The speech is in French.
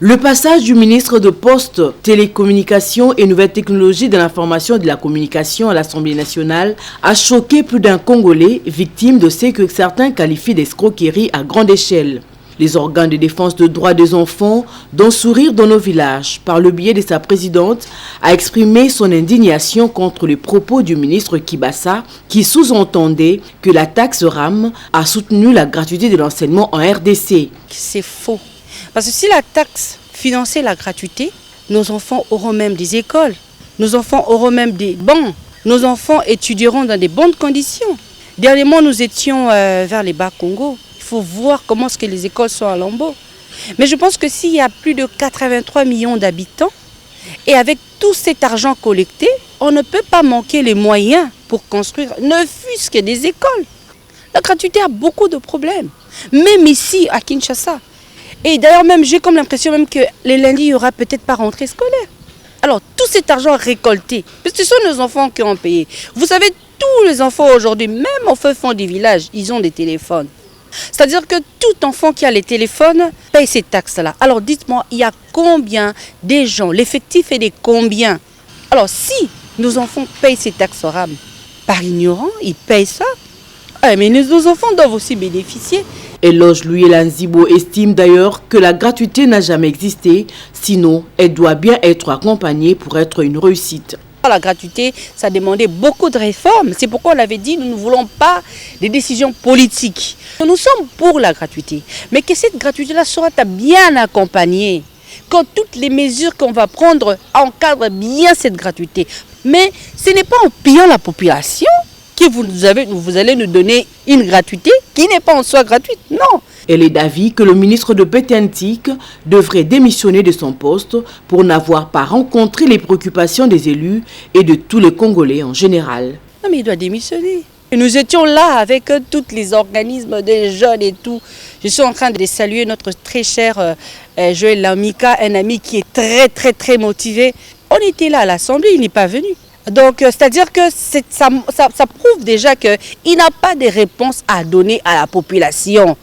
Le passage du ministre de Postes, Télécommunications et Nouvelles Technologies de l'Information et de la Communication à l'Assemblée nationale a choqué plus d'un Congolais victime de ce que certains qualifient d'escroquerie à grande échelle. Les organes de défense des droits des enfants, dont Sourire dans nos villages, par le biais de sa présidente, a exprimé son indignation contre les propos du ministre Kibasa qui sous-entendait que la taxe RAM a soutenu la gratuité de l'enseignement en RDC. C'est faux. Parce que si la taxe finançait la gratuité, nos enfants auront même des écoles, nos enfants auront même des bancs, nos enfants étudieront dans des bonnes conditions. Dernièrement, nous étions vers les Bas-Congo. Il faut voir comment est-ce que les écoles sont à Lambeau. Mais je pense que s'il y a plus de 83 millions d'habitants, et avec tout cet argent collecté, on ne peut pas manquer les moyens pour construire, ne fût-ce que des écoles. La gratuité a beaucoup de problèmes, même ici à Kinshasa. Et d'ailleurs, même j'ai comme l'impression même que les lundis, il n'y aura peut-être pas rentrée scolaire. Alors, tout cet argent récolté, parce que ce sont nos enfants qui ont payé. Vous savez, tous les enfants aujourd'hui, même au fin fond des villages, ils ont des téléphones. C'est-à-dire que tout enfant qui a les téléphones paye ces taxes-là. Alors, dites-moi, il y a combien des gens, l'effectif est de combien? Alors, si nos enfants payent ces taxes RAM, par ignorant, ils payent ça. Mais nos enfants doivent aussi bénéficier. Eloge Louis Lanzibo estime d'ailleurs que la gratuité n'a jamais existé, sinon elle doit bien être accompagnée pour être une réussite. La gratuité, ça demandait beaucoup de réformes. C'est pourquoi on avait dit nous ne voulons pas des décisions politiques. Nous sommes pour la gratuité, mais que cette gratuité-là soit bien accompagnée. Quand toutes les mesures qu'on va prendre encadrent bien cette gratuité. Mais ce n'est pas en pillant la population que vous allez nous donner une gratuité qui n'est pas en soi gratuite, non. Elle est d'avis que le ministre de Pétentique devrait démissionner de son poste pour n'avoir pas rencontré les préoccupations des élus et de tous les Congolais en général. Non mais il doit démissionner. Et nous étions là avec tous les organismes des jeunes et tout. Je suis en train de saluer notre très cher Joël Lamika, un ami qui est très motivé. On était là à l'Assemblée, il n'est pas venu. Donc, c'est-à-dire que ça prouve déjà qu'il n'a pas de réponse à donner à la population.